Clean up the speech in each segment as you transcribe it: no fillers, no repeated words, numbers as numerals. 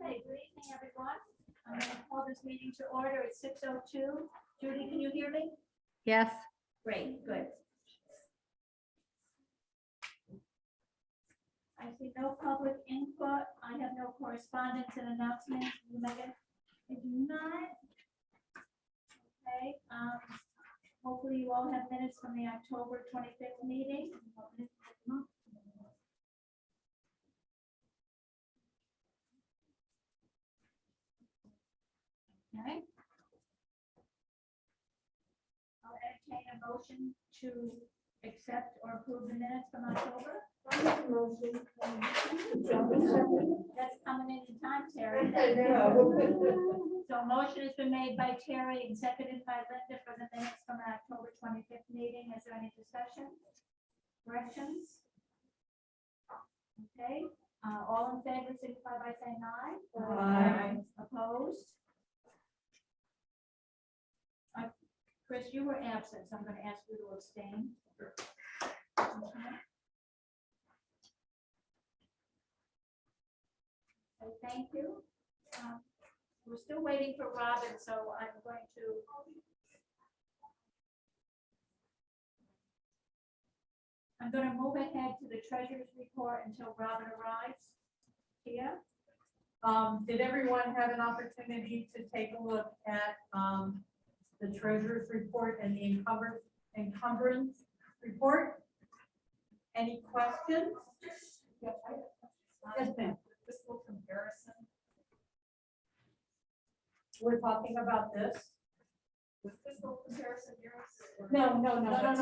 Okay, good evening, everyone. I'm going to call this meeting to order at 6:02. Judy, can you hear me? Yes. Great, good. I see no public input. I have no correspondence and announcements. You, Megan? I do not. Okay, hopefully you all have minutes from the October 25th meeting. Okay. I'll entertain a motion to accept or approve the minutes from October. Motion. That's coming in time, Terry. I know. So a motion has been made by Terry and seconded by Linda for the minutes from our October 25th meeting. Is there any discussion? Corrections? Okay, all in favor, signify by saying aye. Aye. Opposed? Chris, you were absent, so I'm going to ask you to abstain. Okay, thank you. We're still waiting for Robin, so I'm going to. I'm going to move ahead to the treasurer's report until Robin arrives. Tia? Did everyone have an opportunity to take a look at the treasurer's report and the encumbrance report? Any questions? Yes, ma'am. Fiscal comparison. We're talking about this. The fiscal comparison yours? No, That's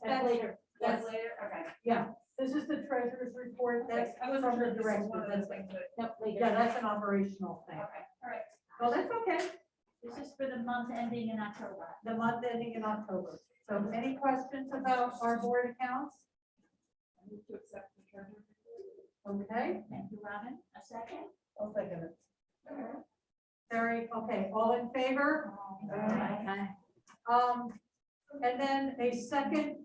that's later. That's later, okay. Yeah, this is the treasurer's report. That's I was from sure the this was director. one of those things that. Nope, yeah, that's an operational thing. Okay, all right. Well, that's okay. This is for the month ending in October. The month ending in October. So any questions about our board accounts? I move to accept the treasurer's report. Okay, Thank you, Robin. A second? I'll second it. very, okay, all in favor? Aye. And then a second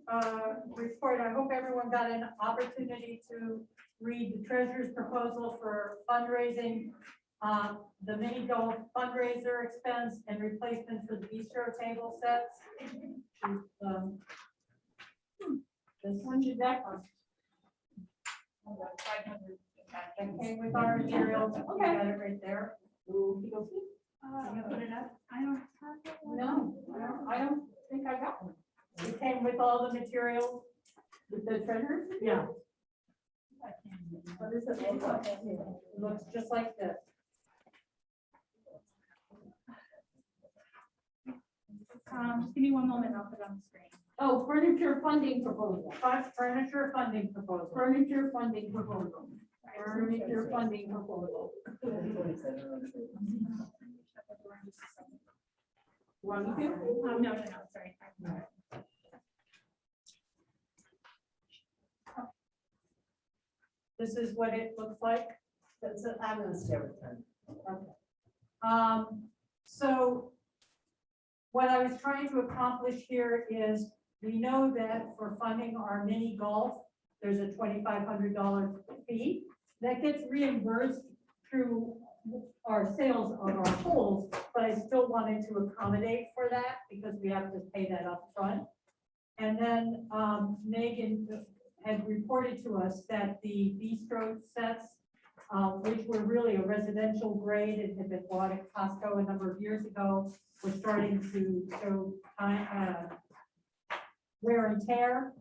report, I hope everyone got an opportunity to read the treasurer's proposal for fundraising, the mini golf fundraiser expense and replacement for the bistro table sets. This one did that one. 500. That came with our materials. You got it right there. Can you put it up? I don't have it. No, I don't think I got one. It came with all the materials. With the treasure? Yeah. What is it look like? It looks just like this. Just give me one moment, I'll put it on the screen. Oh, furniture funding proposal. Furniture funding proposal. Furniture funding proposal. Furniture funding proposal. Want me to? No, sorry. This is what it looks like. I'm gonna stay with 10. Okay. So what I was trying to accomplish here is, we know that for funding our mini golf, there's a $2,500 fee that gets reimbursed through our sales of our poles, but I still wanted to accommodate for that because we have to pay that up front. And then Megan had reported to us that the bistro sets, which were really a residential grade and had been bought at Costco a number of years ago, were starting to show wear and tear.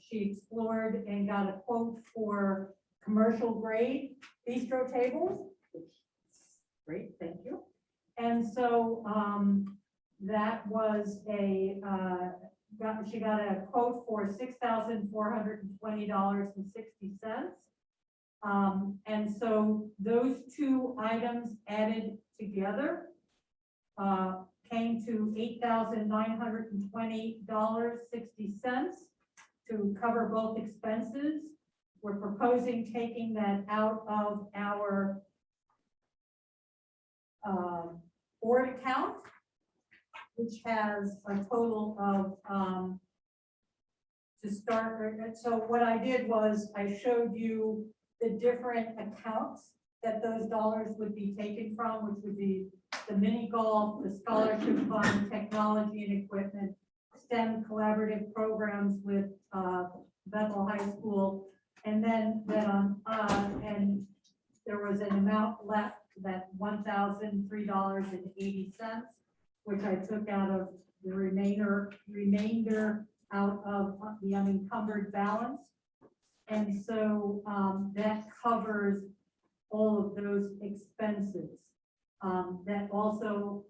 She explored and got a quote for commercial grade bistro tables. Great, thank you. And so that was she got a quote for $6,420.60. And so those two items added together came to $8,920.60 to cover both expenses. We're proposing taking that out of our board account, which has a total of to start. So what I did was I showed you the different accounts that those dollars would be taken from, which would be the mini golf, the scholarship fund, technology and equipment, STEM collaborative programs with Bethel High School, and then and there was an amount left, that $1,003.80, which I took out of the remainder out of the unencumbered balance. And so that covers all of those expenses. That also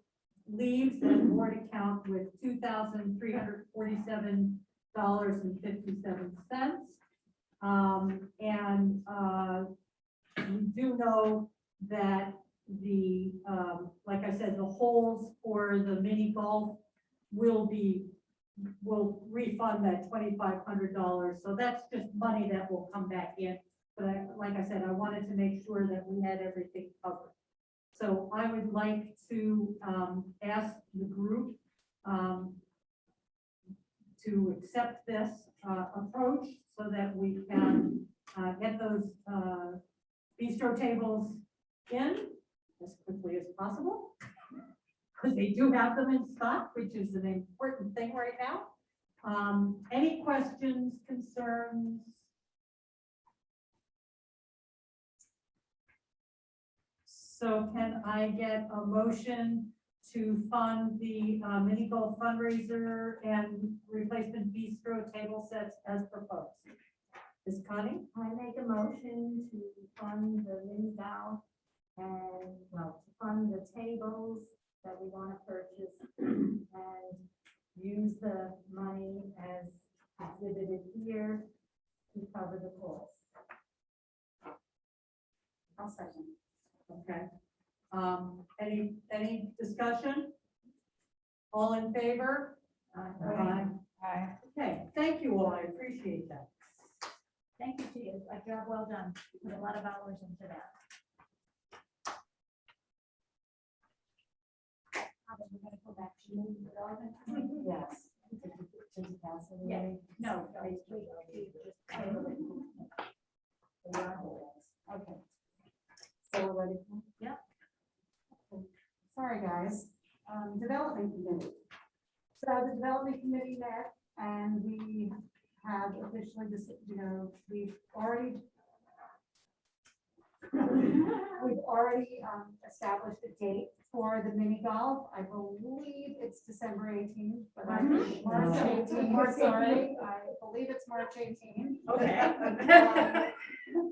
leaves that board account with $2,347.57. We do know that the, like I said, the holes for the mini golf will refund that $2,500. So that's just money that will come back in. But like I said, I wanted to make sure that we had everything covered. So I would like to ask the group to accept this approach so that we can get those bistro tables in as quickly as possible, because they do have them in stock, which is an important thing right now. Any questions, concerns? So can I get a motion to fund the mini golf fundraiser and replacement bistro table sets as proposed? Ms. Connie? I make a motion to fund the mini golf and, well, to fund the tables that we want to purchase and use the money as exhibited here to cover the cost. I'll second. Okay. Any discussion? All in favor? Aye. Okay, thank you all. I appreciate that. Thank you to you. A job well done. You put a lot of hours into that. We're gonna go back to you. Yes. Yeah. No, we just table it. Okay. So we're ready? Yep. Sorry, guys. Development committee. So the development committee met and we have officially just, we've already established a date for the mini golf. I believe it's December 18th, but March 18th, sorry. I believe it's March 18th. Okay.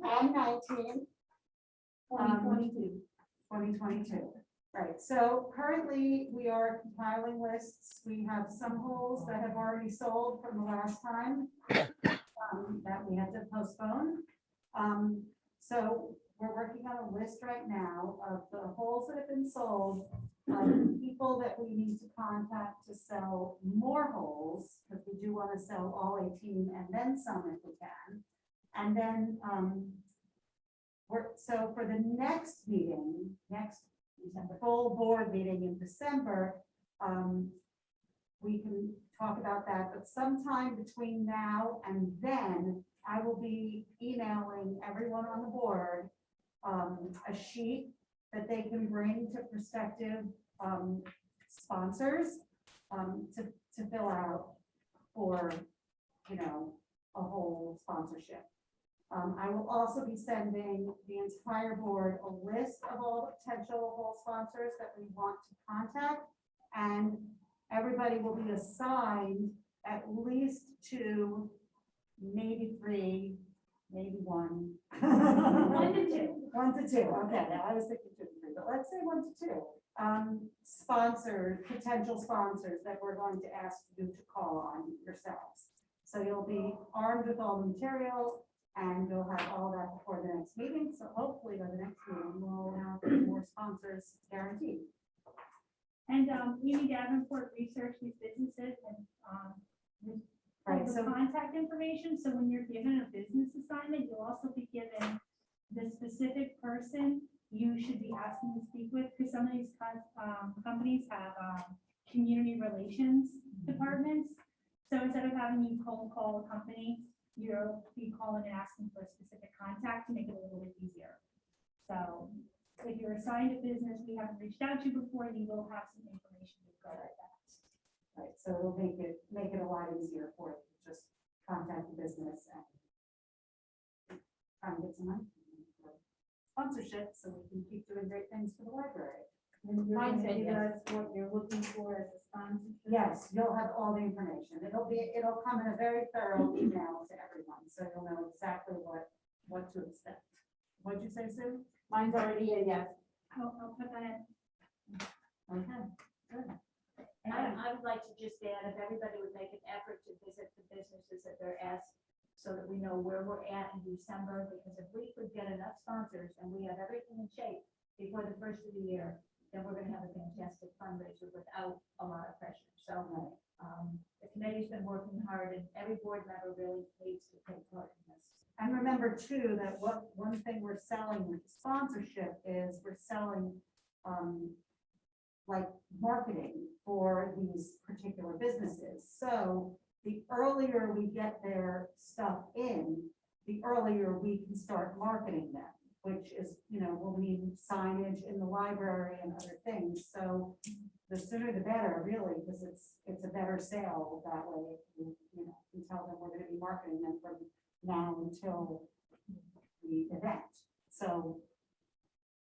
And 19th. 2022. Right, so currently we are compiling lists. We have some holes that have already sold from the last time that we had to postpone. So we're working on a list right now of the holes that have been sold, people that we need to contact to sell more holes, because we do want to sell all 18 and then some if we can. And then so for the next meeting, the full board meeting in December, we can talk about that, but sometime between now and then, I will be emailing everyone on the board a sheet that they can bring to prospective sponsors to fill out for, a whole sponsorship. I will also be sending the entire board a list of all the potential whole sponsors that we want to contact, and everybody will be assigned at least 2, maybe 3, maybe 1. 1 to 2. 1 to 2. Okay, now I was thinking 2 to 3, but let's say 1 to 2. Sponsors, potential sponsors that we're going to ask you to call on yourselves. So you'll be armed with all the material, and you'll have all that before the next meeting. So hopefully by the next meeting, we'll have more sponsors guaranteed. And Amy Davenport researched these businesses and Right, the so contact information. So when you're given a business assignment, you'll also be given the specific person you should be asking to speak with, because some of these companies have community relations departments. So instead of having you cold call a company, you'll be calling and asking for a specific contact to make it a little bit easier. So So if you're assigned a business we haven't reached out to before, you will have some information to go with that. Right, so it'll make it a lot easier for you to just contact the business and try and get some money for sponsorship, so we can keep doing great things for the library. And you're Mine gonna said give yes. us what you're looking for as a sponsorship? Yes, you'll have all the information. It'll come in a very thorough email to everyone, so you'll know exactly what to expect. What'd you say, Sue? Mine's already a yes. I'll put that in. Okay, good. And I would like to just add, if everybody would make an effort to visit the businesses that they're asked, so that we know where we're at in December, because if we could get enough sponsors and we have everything in shape before the first of the year, then we're gonna have a fantastic fundraiser without a lot of pressure. So, the committee's been working hard, and every board member really needs to take part in this. And remember too, that one thing we're selling with sponsorship is we're selling, like marketing for these particular businesses. So the earlier we get their stuff in, the earlier we can start marketing them, which is, will mean signage in the library and other things. So the sooner the better, really, because it's a better sale that way. You can tell them we're going to be marketing them from now until the event. So,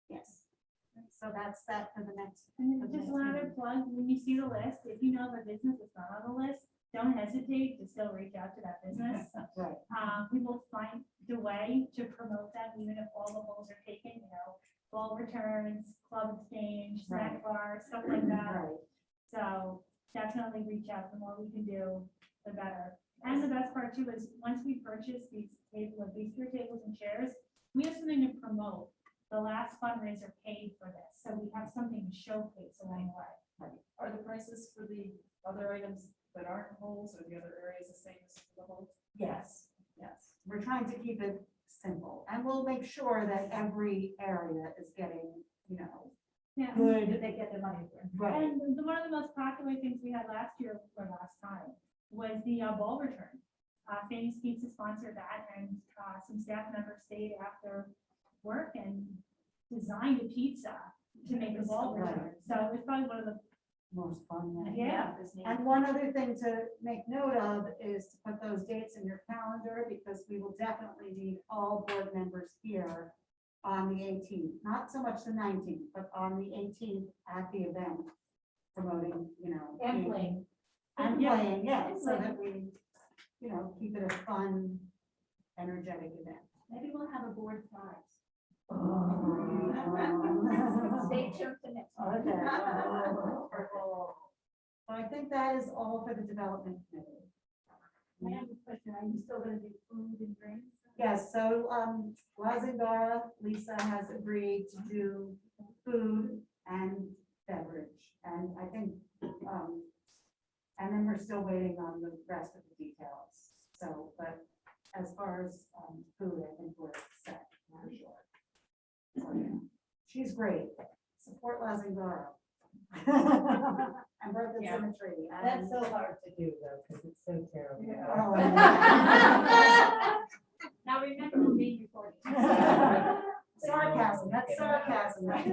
yes. So that's that for the next. And then just one other plug, when you see the list, if you know of a business that's not on the list, don't hesitate to still reach out to that business. Right. We will find the way to promote them, even if all the holes are taken, ball returns, club exchange, snack bar, stuff like that. Right. So definitely reach out. The more we can do, the better. And the best part too is once we purchase these bistro tables and chairs, we have something to promote. The last fundraiser paid for this, so we have something to showcase along the way. Are the prices for the other items that aren't holes or the other areas the same as the holes? Yes. Yes. We're trying to keep it simple, and we'll make sure that every area is getting, Yeah. good. Did they get their money for? Right. And one of the most popular things we had last year or last time was the ball return. Famous Pizza sponsored that, and some staff members stayed after work and designed a pizza to make a ball Right. return. So it was probably one of the, Most fun. yeah. And one other thing to make note of is to put those dates in your calendar, because we will definitely need all board members here on the 18th, not so much the 19th, but on the 18th at the event, promoting, And playing. and Yeah. playing, yeah, so that we, keep it a fun, energetic event. Maybe we'll have a board prize. Oh. Stay tuned for next Okay. month. So I think that is all for the development committee. I have a question, are you still gonna do food and drinks? Yes, so, Lazingara, Lisa has agreed to do food and beverage, and I think, and then we're still waiting on the rest of the details. So, but as far as, food, I think we're set, for sure. So, yeah. She's great. Support Lazingara. And Bertha Yeah. Symmetry. That's so hard to do though, because it's so terrible. Oh, yeah. Now remember, we're being recorded. Sarcasm, that's sarcasm, right?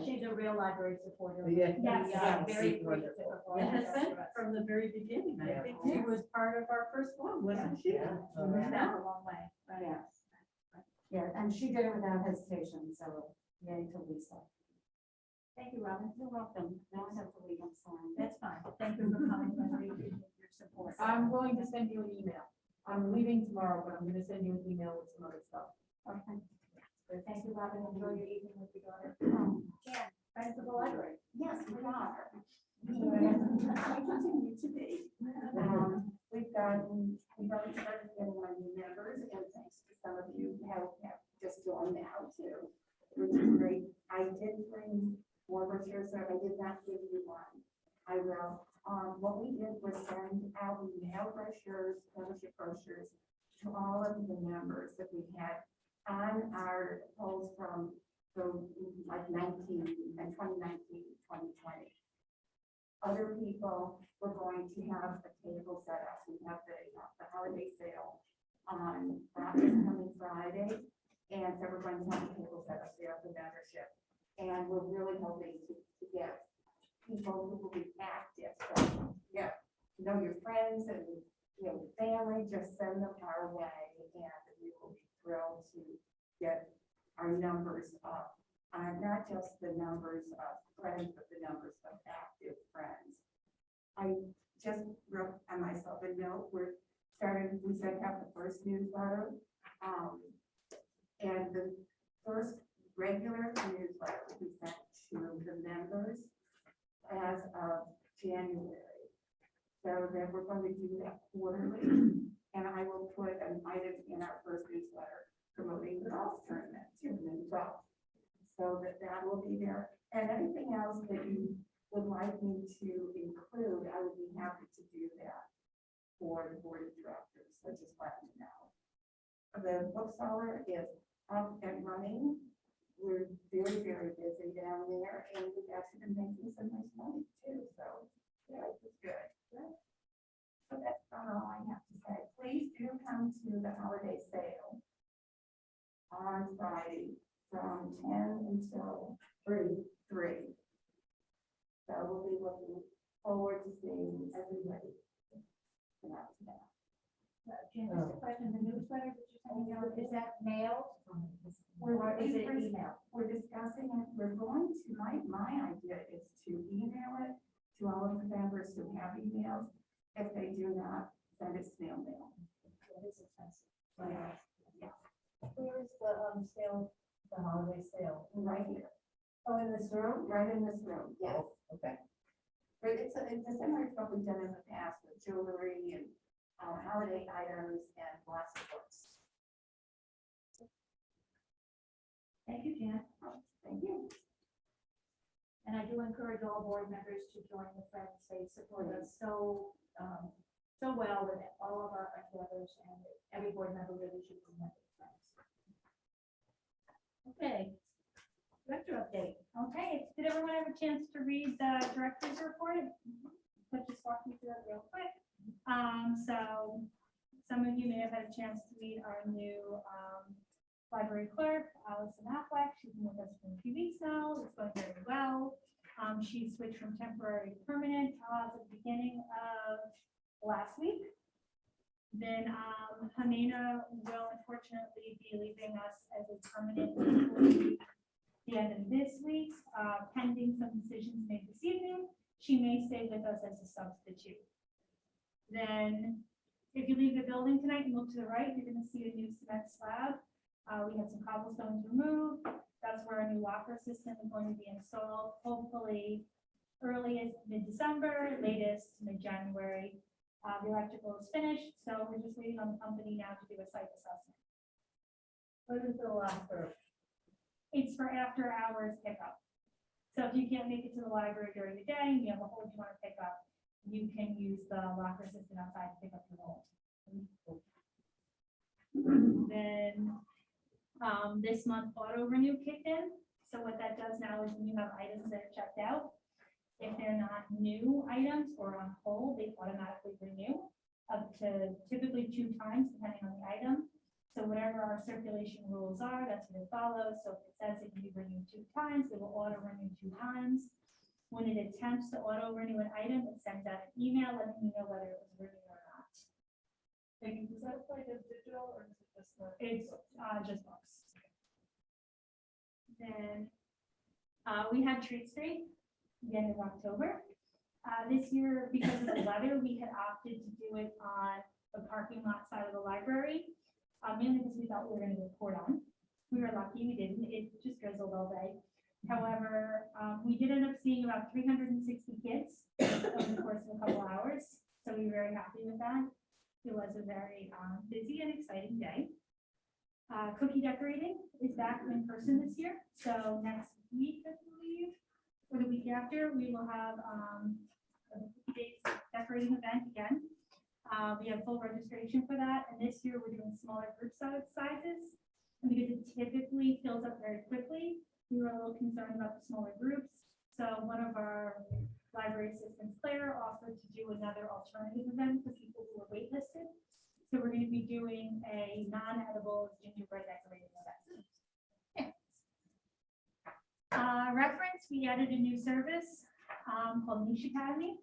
She's a real library supporter. Yeah. We Yes. are very Yes. appreciative of all It that has been for us. from the very beginning. I I think think she was part of our first one, wasn't she? Yeah. We've come a long way. Right. Yeah. Yeah, and she did it without hesitation, so yay to Lisa. Thank you, Robin. You're welcome. Now I have to leave, I'm sorry. That's fine. Thank you for coming and we appreciate your support. I'm going to send you an email. I'm leaving tomorrow, but I'm gonna send you an email with some other stuff. Okay. Thank you, Robin. Enjoy your evening with your daughter. Um, Yeah, friends of the library. Yes, we are. We continue to be. We've already started getting our new members, and thanks to some of you have just joined now too, which is great. I did bring more brochures, so I did not give you one. I will. What we did was send out mail brochures, membership brochures to all of the members that we had on our polls from like 2019, 2020. Other people were going to have a table set up. We have the holiday sale on this coming Friday. And so we're going to have a And we're really hoping to get people who will be active. So, yeah, know your friends and, you know, family, just send them our way, and we will be thrilled to get our numbers up. Not just the numbers of friends, but the numbers of active friends. I just wrote on myself a note, we sent out the first newsletter. And the first regular newsletter will be sent to the members as of January. So then we're going to do that quarterly, and I will put an item in our first newsletter promoting the golf tournament too, as well. So that will be there, and anything else that you would like me to include, I would be happy to do that for the board of directors, so just let me know. The bookseller is up and running. We're very, very busy down there, and we've actually been making some nice money too, so yeah, it's good. So that's about all I have to say. Please do come to the holiday sale on Friday from 10 until 3. So we'll be looking forward to seeing everybody. Jim, just a question, the newsletter that you're sending out, is that mailed? We're Or is it discussing- email? We're discussing it. We're going to, my idea is to email it to all of the members who have emails. If they do not, send it snail mail. It is expensive. Yeah. Where is the sale, the holiday sale? Right here, Oh, in this room? right in this room, yes. Okay. But it's similar to what we've done in the past with jewelry and holiday items and lots of books. Thank you, Jan. Thank you. And I do encourage all board members to join the Friends. They support us so well with all of our endeavors, and every board member really should be member of Friends. Okay. Director update. Okay, did everyone have a chance to read the director's report? Let's just walk you through it real quick. So some of you may have had a chance to meet our new library clerk, Allison Affleck. She's been with us for a few weeks now. It's going very well. She switched from temporary to permanent at the beginning of last week. Then Hamina will unfortunately be leaving us as a permanent employee the end of this week, pending some decisions made this evening. She may stay with us as a substitute. Then, if you leave the building tonight and look to the right, you're gonna see a new cement slab. We had some cobblestones removed. That's where our new locker system is going to be installed, hopefully earliest mid-December, latest mid-January. The electrical is finished, so we're just waiting on the company now to do a site assessment. What is the locker? It's for after hours pickup. So if you can't make it to the library during the day, and you have a hold you want to pick up, you can use the locker system outside to pick up your hold. Then, this month auto renew kicked in. So what that does now is when you have items that are checked out, if they're not new items or on hold, they automatically renew up to typically 2 times depending on the item. So whatever our circulation rules are, that's what it follows. So if it says it can be renewed 2 times, it will auto renew 2 times. When it attempts to auto renew an item, it sends out an email letting you know whether it was renewed or not. And is that like a digital or is it just the? It's just books. Then we had Treat Street the end of October. This year, because of the weather, we had opted to do it on the parking lot side of the library. Mainly because we thought we were going to get poured on. We were lucky we didn't. It just drizzled all day. However, we did end up seeing about 360 kids over the course of a couple hours. So we were very happy with that. It was a very busy and exciting day. Cookie decorating is back in person this year. So next week, I believe, or the week after, we will have a cookie days decorating event again. We have full registration for that, and this year we're doing smaller group sizes. And because it typically fills up very quickly, we were a little concerned about the smaller groups. So one of our library assistants, Claire, offered to do another alternative event for people who are waitlisted. So we're going to be doing a non-edible gingerbread decorating event. Reference, we added a new service called Niche Academy.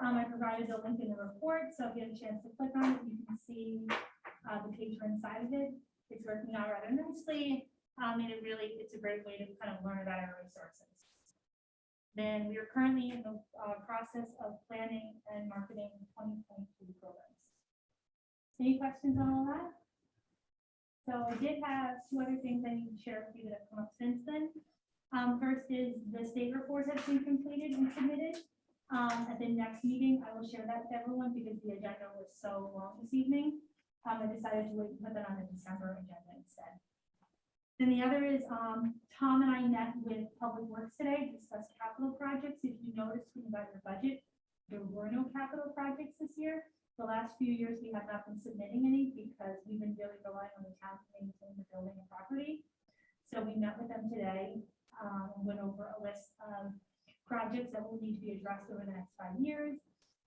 I provided a link in the report, so if you have a chance to click on it, you can see the page inside of it. It's working out rather nicely, and it's a great way to kind of learn about our resources. Then we are currently in the process of planning and marketing 2022 programs. Any questions on all that? So I did have two other things I need to share with you that have come up since then. First is the state report has been completed and submitted. At the next meeting, I will share that with everyone because the agenda was so long this evening. I decided to wait and put that on the December agenda instead. Then the other is, Tom and I met with Public Works today to discuss capital projects. If you noticed when you got your budget, there were no capital projects this year. The last few years, we have not been submitting any because we've been really relying on the town to maintain the building and property. So we met with them today, went over a list of projects that will need to be addressed over the next 5 years.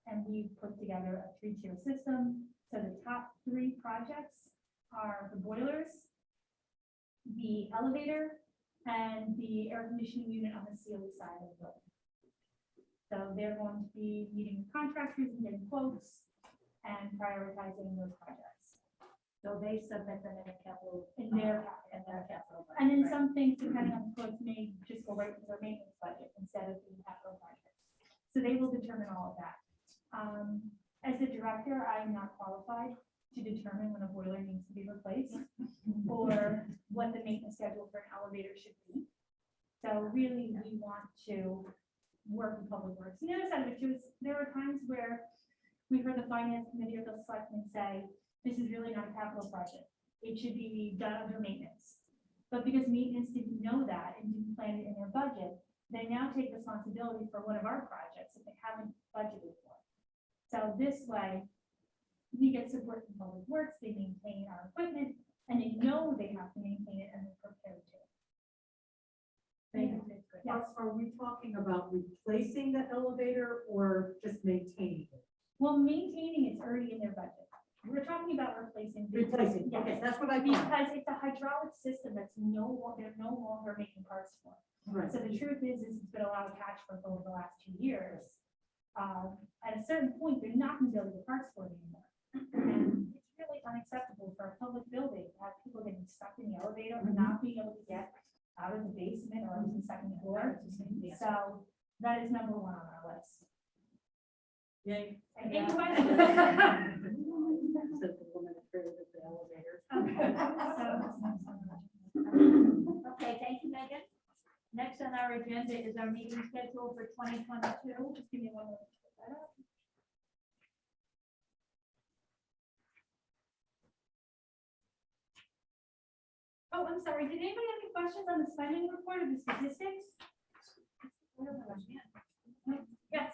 And we put together a 3-tier system. So the top 3 projects are the boilers, the elevator, and the air conditioning unit on the COE side of the building. So they're going to be meeting with contractors and getting quotes and prioritizing those projects. So they submit them in a capital, In their capital. budget, And then right? some things, depending on the quotes, may just go right to their maintenance budget instead of the capital projects. So they will determine all of that. As the director, I'm not qualified to determine when a boiler needs to be replaced or what the maintenance schedule for an elevator should be. So really, we want to work with Public Works. And the other side of it too is there are times where we heard the finance committee or the selectmen say, this is really not a capital project. It should be done under maintenance. But because maintenance didn't know that and didn't plan it in their budget, they now take responsibility for one of our projects that they haven't budgeted for. So this way, we get support from Public Works, they maintain our equipment, and they know they have to maintain it and they're prepared to. It's good. Yes. Are we talking about replacing the elevator or just maintaining it? Well, maintaining is already in their budget. We're talking about replacing. Replacing, Yes. okay, that's what I thought. Because it's a hydraulic system that's they're no longer making parts for. Right. So the truth is it's been a lot of patchwork over the last 2 years. At a certain point, they're not going to be able to get parts for it anymore. And it's really unacceptable for a public building to have people getting stuck in the elevator and not being able to get out of the basement or out of the second floor. So that is number 1 on our list. Yay. And any questions? Said the woman afraid of the elevator. Okay, thank you, Megan. Next on our agenda is our meeting schedule for 2022. Just give me one moment. to put that up. Oh, I'm sorry. Did anybody have any questions on the spending report or the statistics? Yes.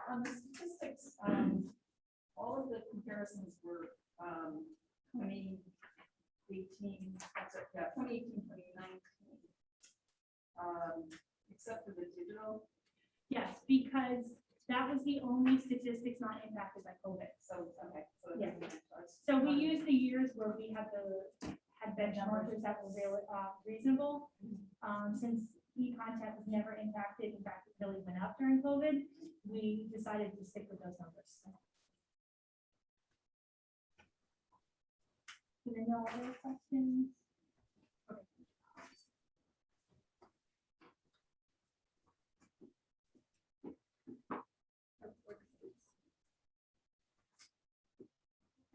On the statistics, all of the comparisons were, 2018, 2019. Except for the digital, Yes, because that was the only statistics not impacted by COVID. so, okay. So it Yeah. doesn't matter. So we used the years where we had benchmarks that were really reasonable. Since e-contact was never impacted, in fact, it really went up during COVID, we decided to stick with those numbers. Are there no other questions?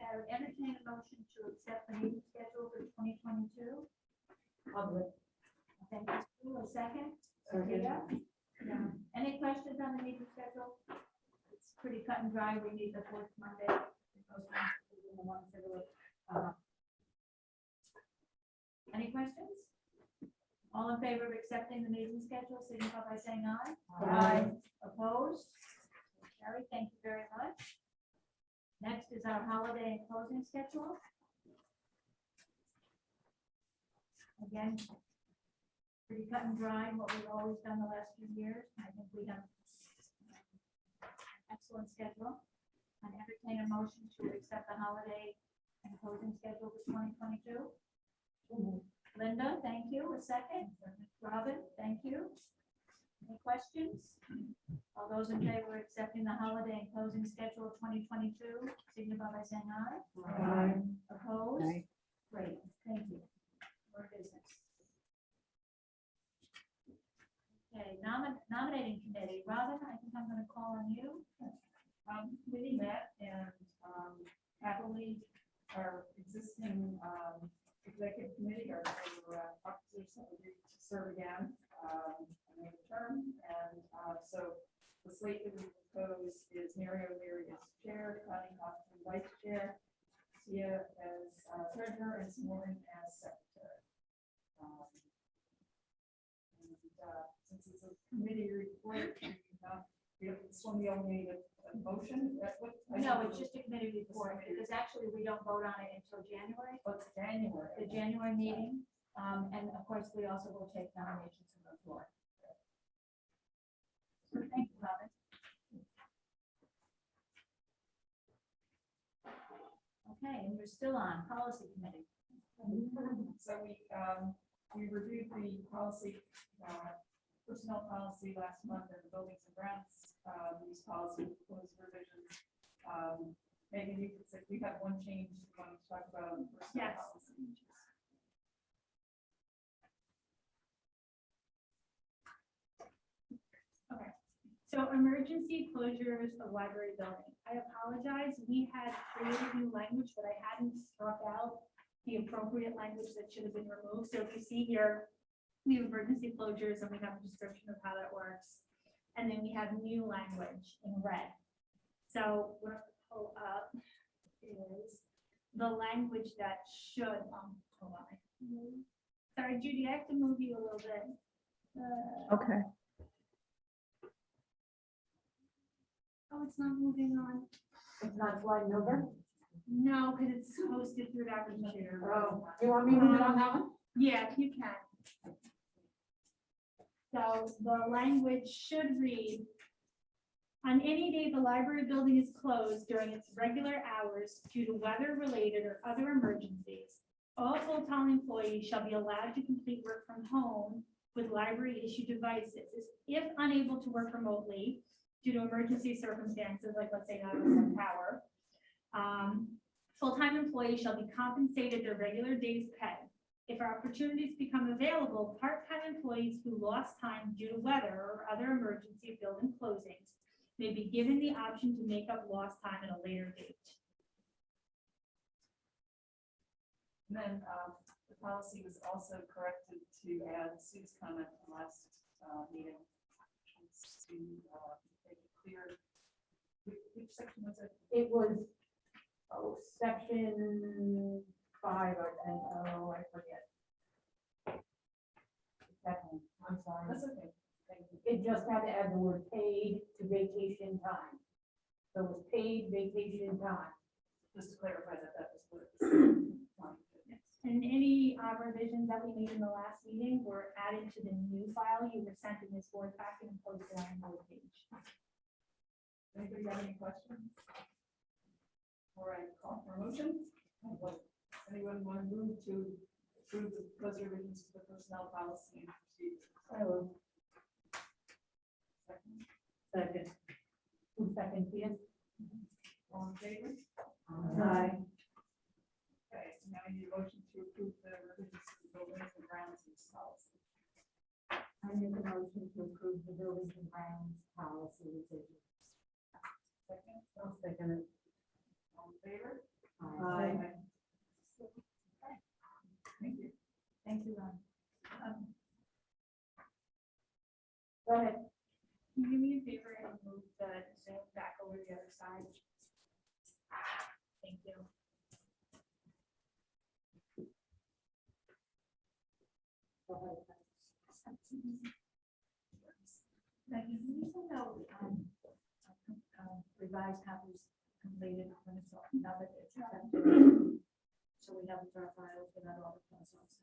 I would entertain a motion to accept the meeting schedule for 2022. Public. Thank you. A second? Second. Yeah. Any questions on the meeting schedule? It's pretty cut and dry. We need the 4th Monday. Those ones are the ones that are, Any questions? All in favor of accepting the meeting schedule, signify by saying aye. Aye. Opposed? Carried. Thank you very much. Next is our holiday and closing schedule. Again, pretty cut and dry, what we've always done the last few years. I think we have an excellent schedule. I entertain a motion to accept the holiday and closing schedule for 2022. Linda, thank you. A second. Robin, thank you. Any questions? All those in favor of accepting the holiday and closing schedule of 2022, signify by saying aye. Aye. Opposed? Aye. Great, thank you. More business. Okay, nominating committee. Robin, I think I'm going to call on you. Committee met and, happily, our existing, executive committee, our officers have agreed to serve again, another term. And, so the slate that we propose is Mary O'Leary as chair, Connie Hopkins vice chair, Tia as treasurer, and Simone as secretary. Since it's a committee report, this one we only need a motion. No, it's just a committee report, because actually we don't vote on it until January, Oh, it's January. the January meeting. And of course, we also will take nominations from the floor. So thank you, Robin. Okay, and you're still on policy committee. So we reviewed the policy, personnel policy last month and the buildings and grounds, use policy proposed revisions. Maybe you could say, we have one change we want to talk about on the personnel Yes. policy. So emergency closures of library building. I apologize, we had created new language, but I hadn't struck out the appropriate language that should have been removed. So if you see here, we have emergency closures and we have a description of how that works. And then we have new language in red. So what I'll pull up is the language that should, hold on. Sorry, Judy, I have to move you a little bit. Okay. Oh, it's not moving on. It's not sliding over? No, because it's hosted through that computer. Oh, you want me to move it on that one? Yeah, you can. So the language should read, on any day the library building is closed during its regular hours due to weather-related or other emergencies, all full-time employees shall be allowed to complete work from home with library-issued devices. If unable to work remotely due to emergency circumstances, like let's say not having power, full-time employees shall be compensated their regular day's pay. If opportunities become available, part-time employees who lost time due to weather or other emergency building closings may be given the option to make up lost time at a later date. And then the policy was also corrected to add Sue's comment from last meeting. To make it clear, which section was it? It was, section 5, I think, I forget. Second, I'm sorry. That's okay. Thank you. It just had to add the word paid to vacation time. So it was paid vacation time. Just to clarify that that was what it was. And any revisions that we made in the last meeting were added to the new file you were sent in this board packet and posted on the page. Anybody have any questions? All right, call for a motion. Anyone want to move to approve those revisions to the personnel policy and procedures? I will. Second. Second. Who second, Tia? All in favor? Aye. Okay, so now we need a motion to approve the revisions to the buildings and grounds use policy. I make a motion to approve the buildings and grounds policy revision. Second, I'll second it. all in favor? Aye. Thank you. Thank you, Ron. Go ahead. Can you do me a favor and move the Zoom back over to the other side? Thank you. Go ahead. Maggie, can you send out revised copies completed when it's all, now that it's accepted? So we have it for our files without all the pencils.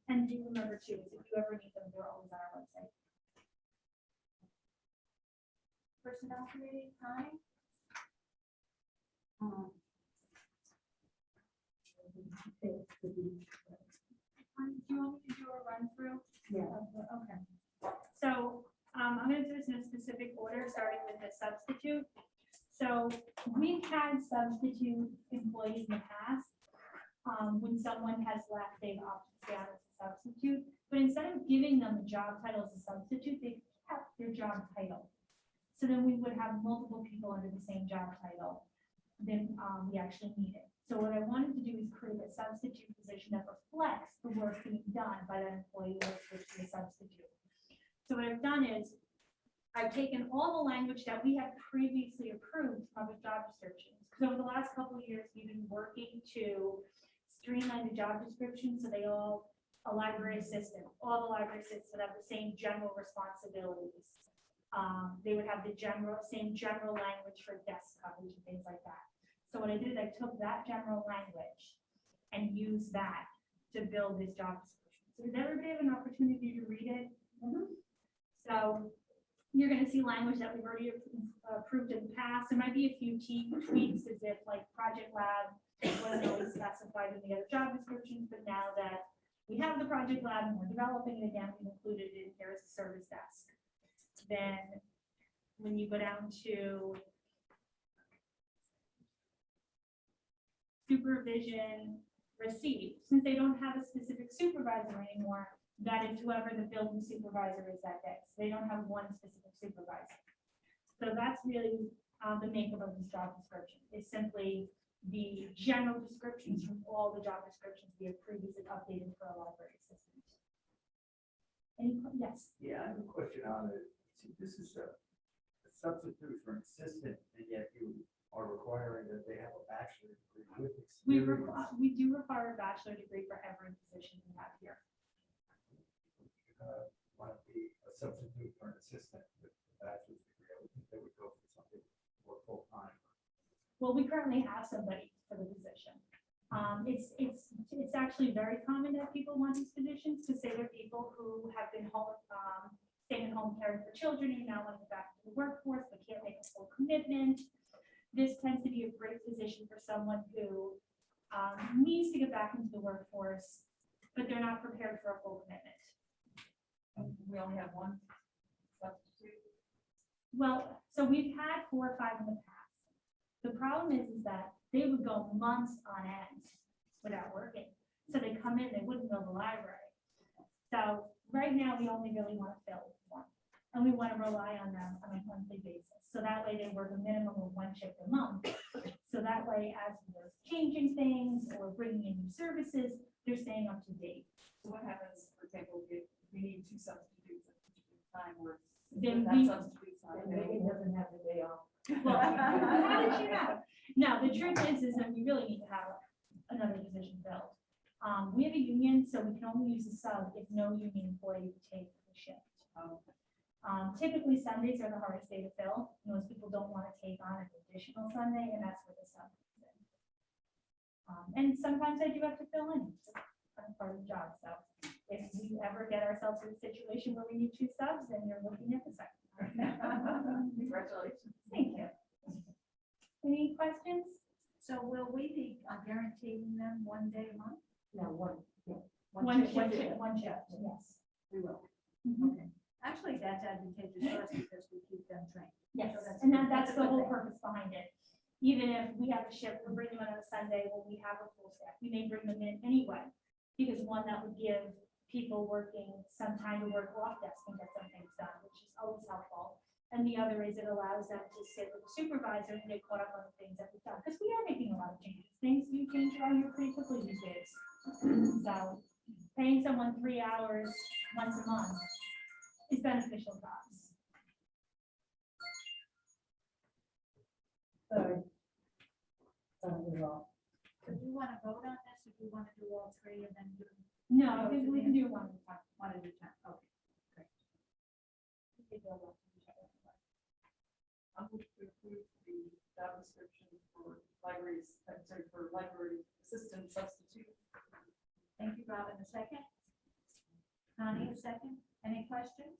And do remember too, if you ever need them, they're always on our website. Personnel committee time? Do you want me to do a run through? Yeah. Okay. So, I'm gonna do this in a specific order, starting with the substitute. So we've had substitute employees in the past. When someone has left, they've opted to stay on as a substitute, but instead of giving them a job title as a substitute, they kept their job title. So then we would have multiple people under the same job title than we actually needed. So what I wanted to do is create a substitute position that reflects the work being done by that employee who was switched to a substitute. So what I've done is I've taken all the language that we have previously approved of the job descriptions. Because over the last couple of years, we've been working to streamline the job descriptions so they all, a library assistant, all the library assistants would have the same general responsibilities. They would have the same general language for desk coverage and things like that. So what I did is I took that general language and used that to build this job description. So did everybody have an opportunity to read it? So you're gonna see language that we've already approved in the past. There might be a few tweaks as if like project lab wasn't always specified in the other job descriptions, but now that we have the project lab and we're developing it again, we've included it here as a service desk. Then when you go down to supervision received, since they don't have a specific supervisor anymore, that is whoever the building supervisor is that day. So they don't have one specific supervisor. So that's really the makeup of this job description, is simply the general descriptions from all the job descriptions we have previously updated for a library assistant. Yes. Yeah, I have a question on it. See, this is a substitute for an assistant, and yet you are requiring that they have a bachelor's degree with experience. We do require a bachelor degree for every position we have here. Want to be a substitute for an assistant with a bachelor's degree? I would think they would go for something more full-time. Well, we currently have somebody for the position. It's actually very common that people want these positions, to say they're people who have been home, staying at home caring for children and now want to get back to the workforce, but can't make a full commitment. This tends to be a great position for someone who needs to get back into the workforce, but they're not prepared for a full commitment. We only have one substitute. Well, so we've had 4 or 5 in the past. The problem is that they would go months on end without working. So they come in, they wouldn't know the library. So right now, we only really want to fill one. And we want to rely on them on a monthly basis. So that way they work a minimum of 1 shift a month. So that way, as we're changing things or bringing in new services, they're staying up to date. So what happens, for example, if we need 2 substitutes at a particular time where Then that we- substitute's not And Megan available? doesn't have the day off. Well, how did you know? No, the truth is that we really need to have another position filled. We have a union, so we can only use a sub if no union employee would take the shift. Typically, Sundays are the hardest day to fill. Most people don't want to take on an additional Sunday, and that's where the sub comes in. And sometimes I do have to fill in. That's part of the job. So if we ever get ourselves in a situation where we need 2 subs, then you're looking at the second. Congratulations. Thank you. Any questions? So will we be guaranteeing them 1 day a month? No, one. One shift, yes. We will. Mhm. Actually, that's advantageous for us because we keep them trained. Yes, So and good. that's a the good whole thing. purpose behind it. Even if we have a shift, we're bringing them on a Sunday when we have a full staff, we may bring them in anyway. Because one, that would give people working some time to work off desk and get some things done, which is always helpful. And the other is it allows them to sit with the supervisor and get caught up on the things that we've done, because we are making a lot of changes. Things do change around here pretty quickly these days. So paying someone 3 hours once a month is beneficial to us. Sorry. Sorry, Rob. So do you want to vote on this, or do you want to do all 3 and then do No, I think we can do one at a time. one at a time? Okay. I'm going to approve the job description for libraries, for library assistant substitute. Thank you, Robin. A second? Connie, a second? Any questions?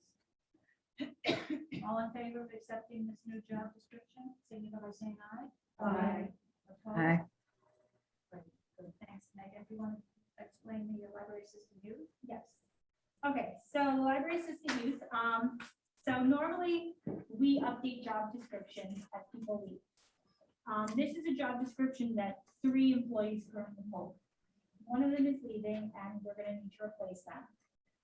All in favor of accepting this new job description, signify by saying aye. Aye. Opposed? Aye. Great, good. Thanks, Megan. Do you want to explain the library system use? Yes. Okay, so library assistant use, so normally we update job descriptions as people leave. This is a job description that 3 employees currently hold. One of them is leaving and we're gonna need to replace them.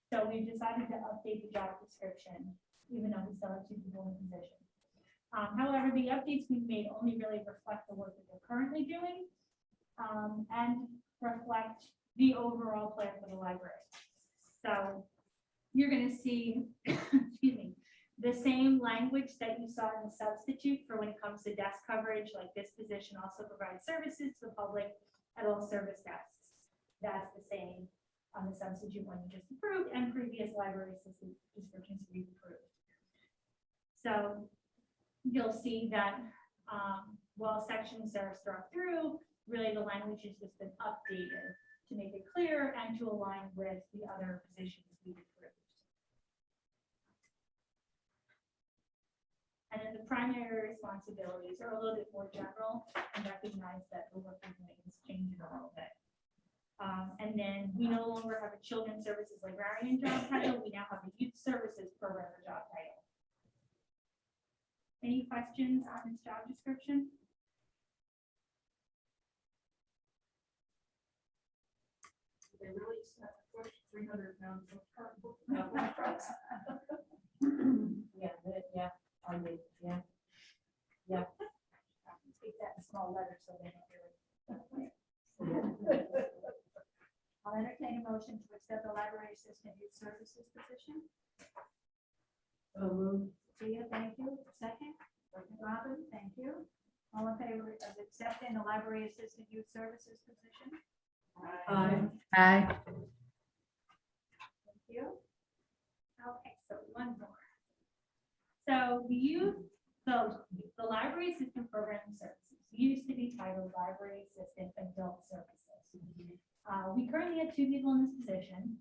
So we've decided to update the job description, even though we still have 2 people in the position. However, the updates we've made only really reflect the work that they're currently doing, and reflect the overall plan for the library. So you're gonna see, excuse me, the same language that you saw in the substitute for when it comes to desk coverage, like this position also provides services to the public at all service desks. That's the same on the substitute one you just approved and previous library assistant descriptions we've approved. So you'll see that while sections are struck through, really the language has just been updated to make it clear and to align with the other positions we've approved. And then the primary responsibilities are a little bit more general and recognize that the work we're doing is changing a little bit. And then we no longer have a children's services librarian job title, we now have a youth services programmer job title. Any questions on this job description? They really pushed 300 pounds of cardboard. No, trucks. Yeah, yeah, I did, yeah. Take that in small letters so they don't really. I'll entertain a motion to accept the library assistant youth services position. Tia, thank you. Second. Robin, thank you. All in favor of accepting the library assistant youth services position? Aye. Aye. Thank you. Okay, so one more. So the library assistant program services used to be titled library assistant adult services. We currently have 2 people in this position.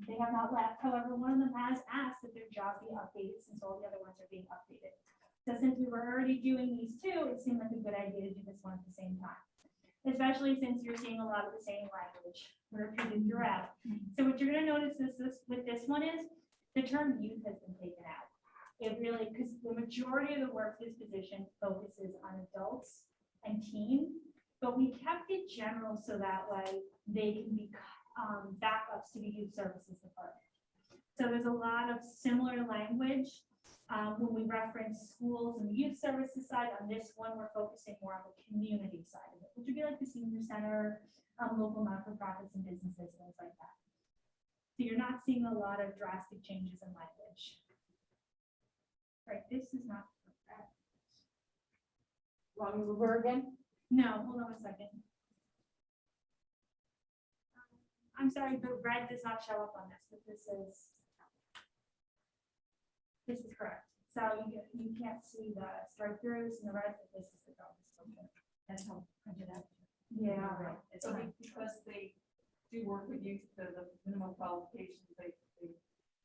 They have not left. However, one of them has asked that their job be updated since all the other ones are being updated. So since we were already doing these 2, it seemed like a good idea to do this one at the same time. Especially since you're seeing a lot of the same language repeated throughout. So what you're gonna notice with this one is the term youth has been taken out. It really, because the majority of the work this position focuses on adults and teens, but we kept it general so that way they can be backups to the youth services department. So there's a lot of similar language when we reference schools and the youth services side. On this one, we're focusing more on the community side of it, which would be like the senior center, local not-for-profits and businesses, things like that. So you're not seeing a lot of drastic changes in language. Right, this is not. Want me to move her again? No, hold on a second. I'm sorry, the red does not show up on this, but this is correct. So you can't see the strike throughs and the red, but this is the job description. That's how printed out. Yeah. It's So fine. because they do work with youth, the minimum qualifications, they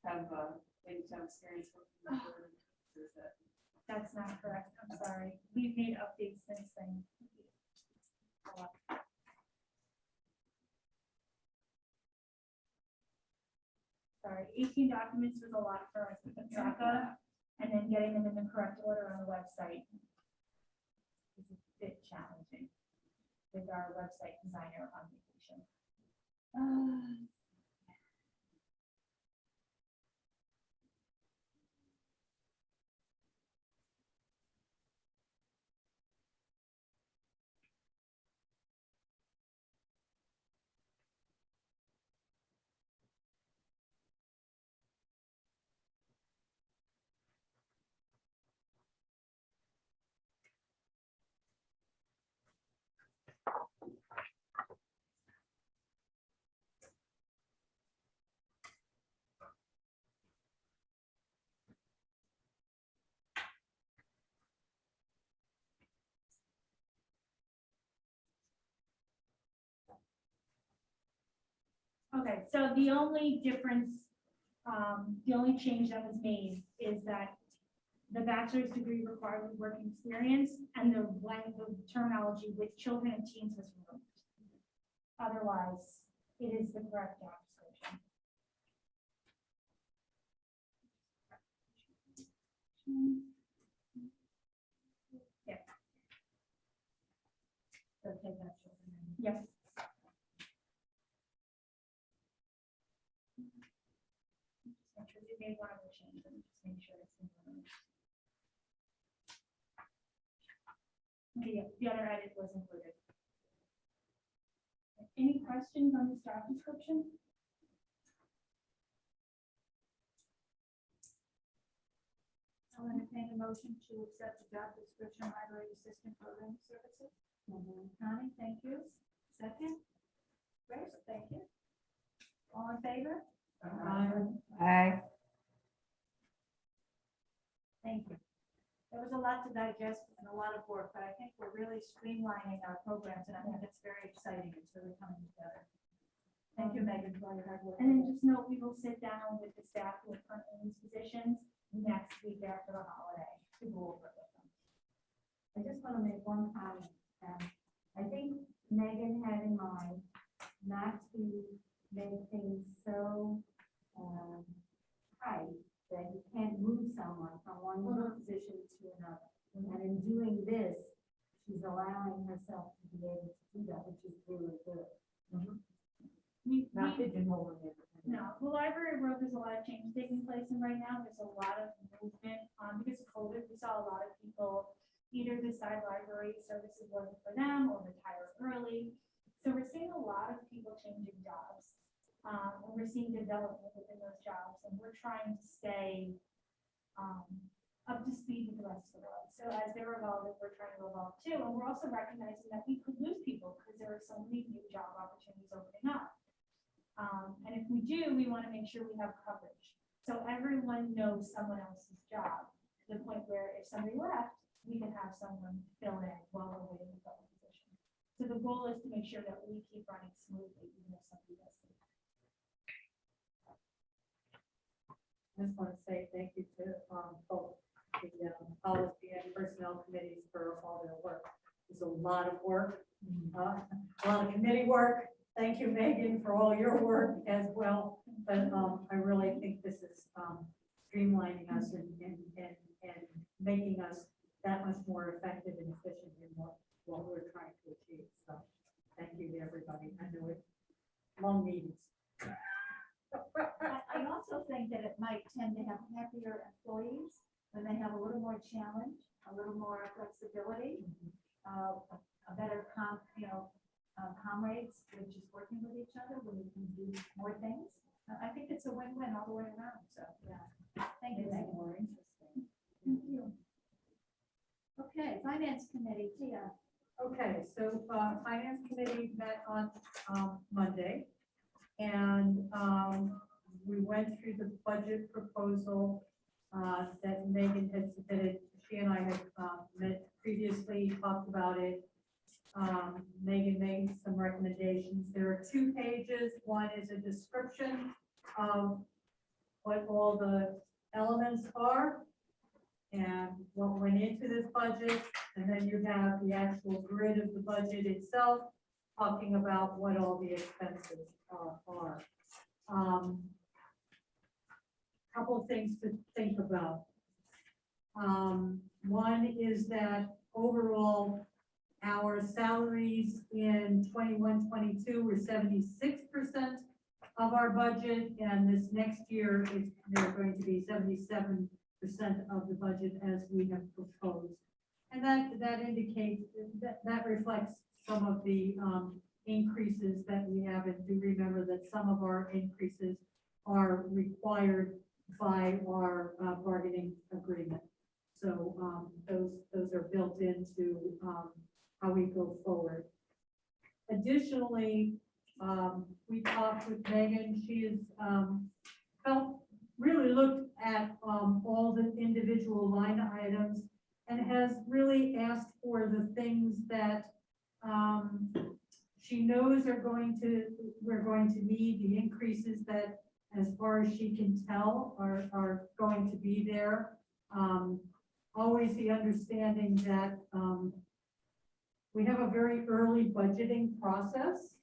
have, they need to have experience working with that. That's not correct. I'm sorry. We've made updates since then. Sorry, 18 documents was a lot for us to keep track of, and then getting them in the correct order on the website is a bit challenging with our website designer on vacation. Okay, so the only difference, the only change that was made is that the bachelor's degree required with working experience and the terminology with children and teens was removed. Otherwise, it is the correct job description. So take that children. Yes. Just make sure you made one of the changes, and just make sure it's in the. The other edit was included. Any questions on this job description? I'll entertain a motion to accept the job description, library assistant program services. Connie, thank you. Second? Grace, thank you. All in favor? Aye. Thank you. There was a lot to digest and a lot of work, but I think we're really streamlining our programs, and I think it's very exciting. It's really coming together. Thank you, Megan, for all your hard work. And then just note, we will sit down with the staff who are currently in these positions next week after the holiday to go over it with them. I just want to make one comment. I think Megan had in mind not to make things so tight that you can't move someone from one position to another. And in doing this, she's allowing herself to be able to do that, which is really good. Not pigeonholing it. No, the library world, there's a lot of change taking place in right now. There's a lot of movement. Because of COVID, we saw a lot of people either decide library services wasn't for them or retire early. So we're seeing a lot of people changing jobs. And we're seeing development within those jobs, and we're trying to stay up to speed with the rest of the world. So as they're evolving, we're trying to evolve too. And we're also recognizing that we could lose people because there are so many new job opportunities opening up. And if we do, we want to make sure we have coverage. So everyone knows someone else's job to the point where if somebody left, we can have someone fill in while we're waiting for the position. So the goal is to make sure that we keep running smoothly, even if somebody does leave. I just want to say thank you to both the policy and personnel committees for all their work. It's a lot of work, a lot of committee work. Thank you, Megan, for all your work as well. But I really think this is streamlining us and making us that much more effective and efficient in what we're trying to achieve. So thank you to everybody. I know it's long meetings. I also think that it might tend to have happier employees when they have a little more challenge, a little more flexibility, a better comrades, which is working with each other when you can do more things. I think it's a win-win all the way around. So, yeah. Thank you, Megan. More interesting. Thank you. Okay, Finance Committee, Tia. Okay, so Finance Committee met on Monday, and we went through the budget proposal that Megan had submitted. She and I had met previously, talked about it. Megan made some recommendations. There are 2 pages. One is a description of what all the elements are and what went into this budget. And then you have the actual grid of the budget itself, talking about what all the expenses are. Couple of things to think about. One is that overall, our salaries in 21-22 were 76% of our budget, and this next year they're going to be 77% of the budget as we have proposed. And that indicates that reflects some of the increases that we have, and do remember that some of our increases are required by our bargaining agreement. So those are built into how we go forward. Additionally, we talked with Megan. She has really looked at all the individual line items and has really asked for the things that she knows we're going to need, the increases that, as far as she can tell, are going to be there. Always the understanding that we have a very early budgeting process.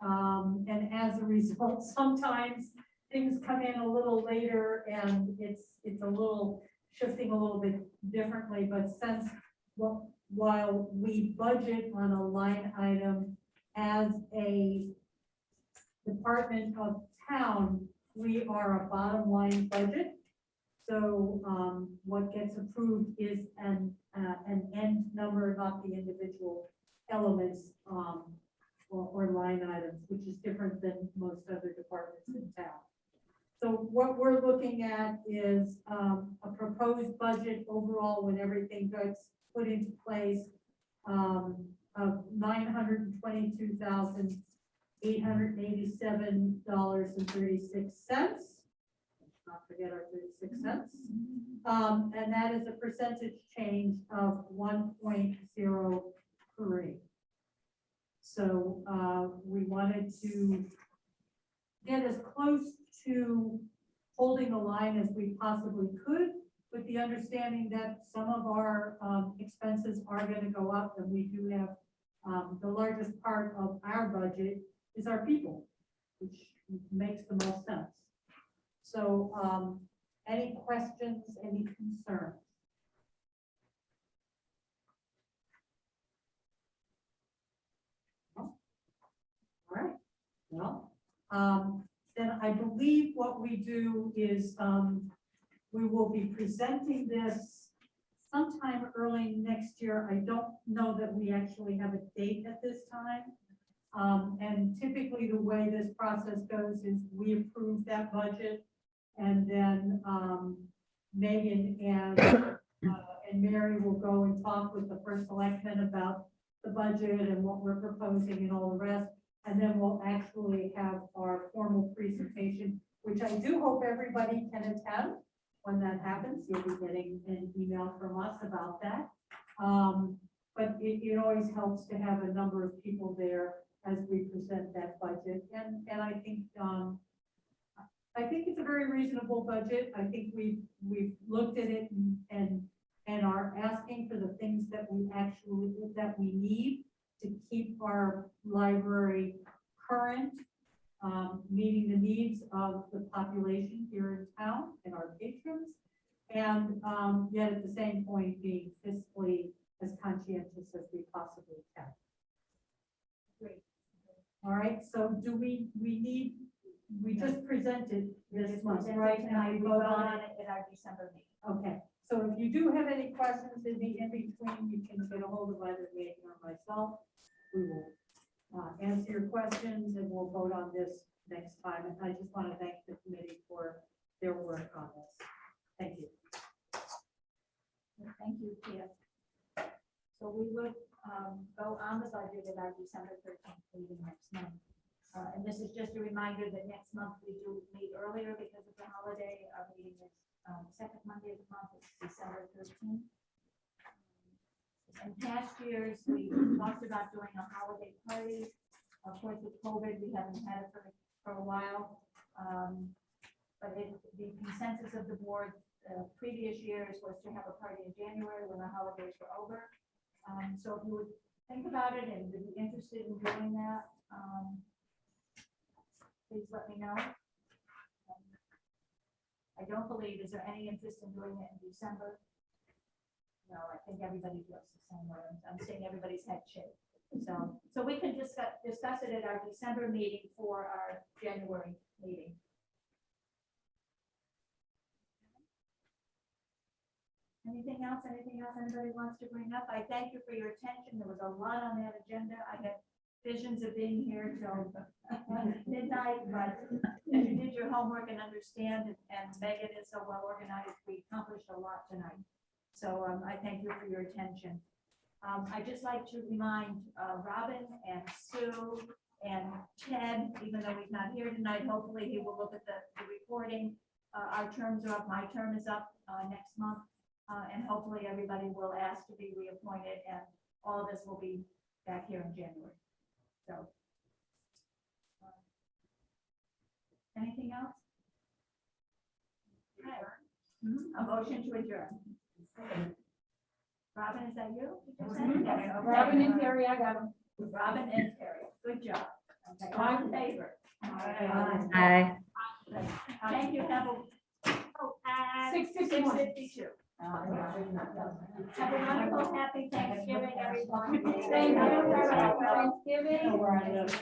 And as a result, sometimes things come in a little later and it's a little shifting a little bit differently, but since, well, while we budget on a line item as a department of town, we are a bottom line budget. So, what gets approved is an end number, not the individual elements, or line items, which is different than most other departments in town. So what we're looking at is, a proposed budget overall when everything gets put into place, of $922,887.36. Not forget our 36 cents. And that is a percentage change of 1.03. So, we wanted to get as close to holding the line as we possibly could, with the understanding that some of our expenses are going to go up, and we do have, the largest part of our budget is our people, which makes the most sense. So, any questions, any concerns? No? All right, well, then I believe what we do is, we will be presenting this sometime early next year. I don't know that we actually have a date at this time. And typically the way this process goes is we approve that budget, and then, Megan and Mary will go and talk with the first selectman about the budget and what we're proposing and all the rest. And then we'll actually have our formal presentation, which I do hope everybody can attend. When that happens, you'll be getting an email from us about that. But it always helps to have a number of people there as we present that budget. And I think it's a very reasonable budget. I think we've looked at it and are asking for the things that we need to keep our library current, meeting the needs of the population here in town and our patrons, and yet at the same point being fiscally as conscientious as we possibly can. Great. All right, so do we just presented this month, right? And Tonight, we we vote vote on on it. it at our December meeting. Okay, so if you do have any questions in between, you can get a hold of either Megan or myself. We will answer your questions and we'll vote on this next time. And I just want to thank the committee for their work on this. Thank you. Thank you, Pia. So we would go on the budget at our December 13th meeting next month. And this is just a reminder that next month we do meet earlier because of the holiday. Our meeting is second Monday of the month, it's December 13th. In past years, we talked about doing a holiday party. Of course, with COVID, we haven't had it for a while. But the consensus of the board previous years was to have a party in January when the holidays were over. So if you would think about it and would be interested in doing that, please let me know. I don't believe, is there any interest in doing it in December? No, I think everybody feels the same way. I'm seeing everybody's head shake. So we can discuss it at our December meeting for our January meeting. Anything else anybody wants to bring up? I thank you for your attention. There was a lot on that agenda. I had visions of being here till midnight, but you did your homework and understand, and Megan is so well organized. We accomplished a lot tonight. So I thank you for your attention. I'd just like to remind Robin and Sue and Ted, even though he's not here tonight, hopefully he will look at the recording. Our terms are up. My term is up next month. And hopefully everybody will ask to be reappointed, and all of this will be back here in January. So, anything else? Okay. A motion to adjourn. Robin, is that you? Robin and Terry, I got them. Robin and Terry, good job. Okay, all in favor? Aye. Thank you, have a. 6:51. 6:52. Have a wonderful, happy Thanksgiving, everyone. Thank you. Happy Thanksgiving.